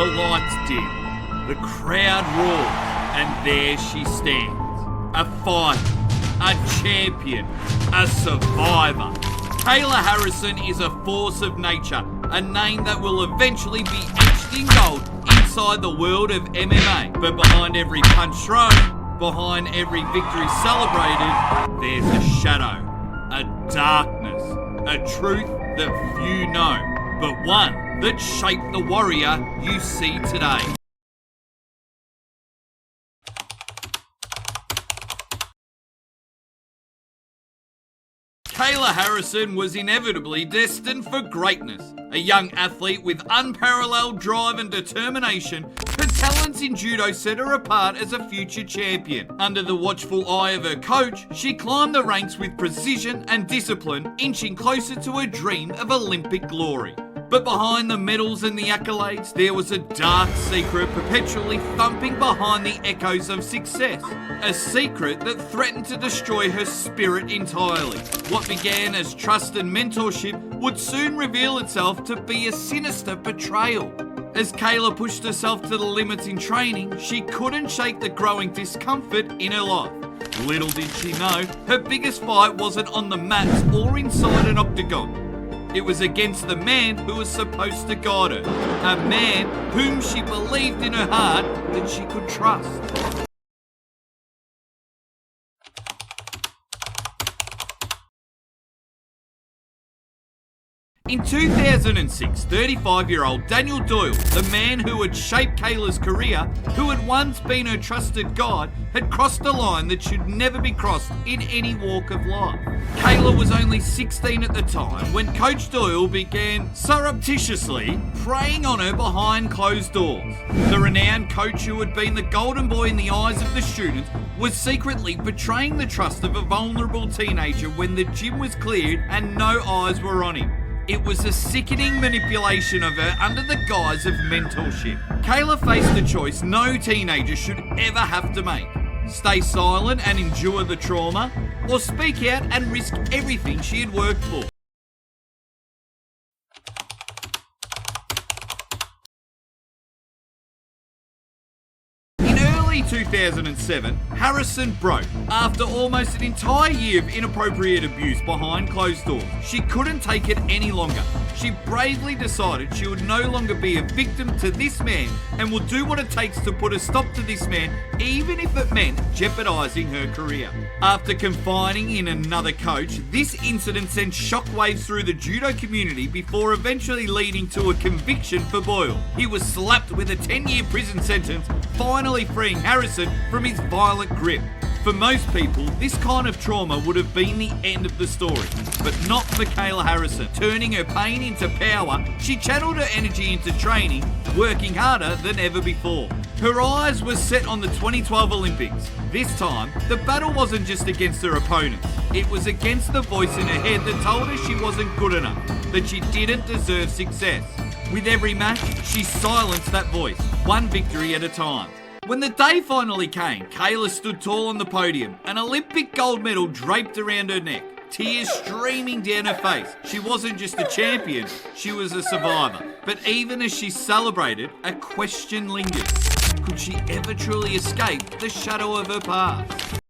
The lights dim, the crowd roars, and there she stands. A fighter, a champion, a survivor. Kayla Harrison is a force of nature, a name that will eventually be etched in gold inside the world of MMA. But behind every punch thrown, behind every victory celebrated, there's a shadow, a darkness, a truth that few know, but one that shaped the warrior you see today. Kayla Harrison was inevitably destined for greatness. A young athlete with unparalleled drive and determination, her talents in judo set her apart as a future champion. Under the watchful eye of her coach, she climbed the ranks with precision and discipline, inching closer to her dream of Olympic glory. But behind the medals and the accolades, there was a dark secret perpetually thumping behind the echoes of success. A secret that threatened to destroy her spirit entirely. What began as trust and mentorship would soon reveal itself to be a sinister betrayal. As Kayla pushed herself to the limits in training, she couldn't shake the growing discomfort in her life. Little did she know, her biggest fight wasn't on the mats or inside an octagon. It was against the man who was supposed to guide her, a man whom she believed in her heart that she could trust. In 2006, 35-year-old Daniel Doyle, the man who had shaped Kayla's career, who had once been her trusted guide, had crossed a line that should never be crossed in any walk of life. Kayla was only 16 at the time when Coach Doyle began surreptitiously preying on her behind closed doors. The renowned coach who had been the golden boy in the eyes of the students was secretly betraying the trust of a vulnerable teenager when the gym was cleared and no eyes were on him. It was a sickening manipulation of her under the guise of mentorship. Kayla faced a choice no teenager should ever have to make. Stay silent and endure the trauma, or speak out and risk everything she had worked for. In 2007, Harrison broke. After almost an entire year of inappropriate abuse behind closed doors, she couldn't take it any longer. She bravely decided she would no longer be a victim to this man and would do what it takes to put a stop to this man, even if it meant jeopardizing her career. After confiding in another coach, this incident sent shockwaves through the judo community before eventually leading to a conviction for Boyle. He was slapped with a 10-year prison sentence, finally freeing Harrison from his violent grip. For most people, this kind of trauma would have been the end of the story, but not for Kayla Harrison. Turning her pain into power, she channeled her energy into training, working harder than ever before. Her eyes were set on the 2012 Olympics. This time, the battle wasn't just against her opponents. It was against the voice in her head that told her she wasn't good enough, that she didn't deserve success. With every match, she silenced that voice, one victory at a time. When the day finally came, Kayla stood tall on the podium, an Olympic gold medal draped around her neck, tears streaming down her face. She wasn't just a champion, she was a survivor. But even as she celebrated, a question lingered. Could she ever truly escape the shadow of her past?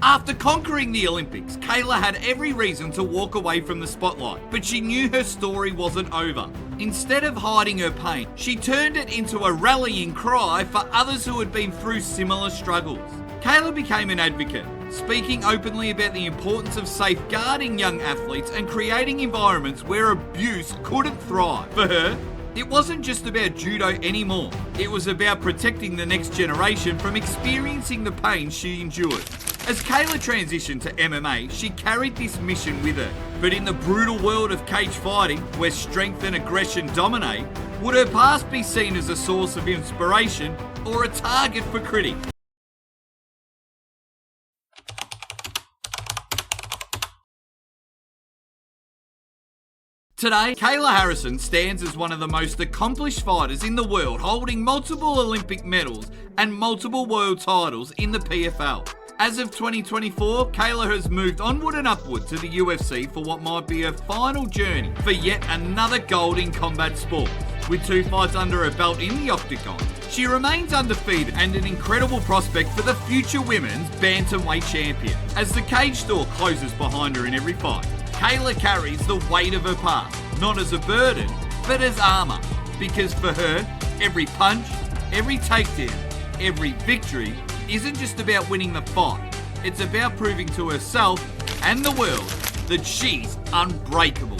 After conquering the Olympics, Kayla had every reason to walk away from the spotlight, but she knew her story wasn't over. Instead of hiding her pain, she turned it into a rallying cry for others who had been through similar struggles. Kayla became an advocate, speaking openly about the importance of safeguarding young athletes and creating environments where abuse couldn't thrive. For her, it wasn't just about judo anymore. It was about protecting the next generation from experiencing the pain she endured. As Kayla transitioned to MMA, she carried this mission with her. But in the brutal world of cage fighting, where strength and aggression dominate, would her past be seen as a source of inspiration or a target for critics? Today, Kayla Harrison stands as one of the most accomplished fighters in the world, holding multiple Olympic medals and multiple world titles in the PFL. As of 2024, Kayla has moved onward and upward to the UFC for what might be her final journey for yet another gold in combat sport. With 2 fights under her belt in the octagon, she remains undefeated and an incredible prospect for the future women's bantamweight champion. As the cage door closes behind her in every fight, Kayla carries the weight of her past, not as a burden, but as armour. Because for her, every punch, every takedown, every victory isn't just about winning the fight. It's about proving to herself and the world that she's unbreakable.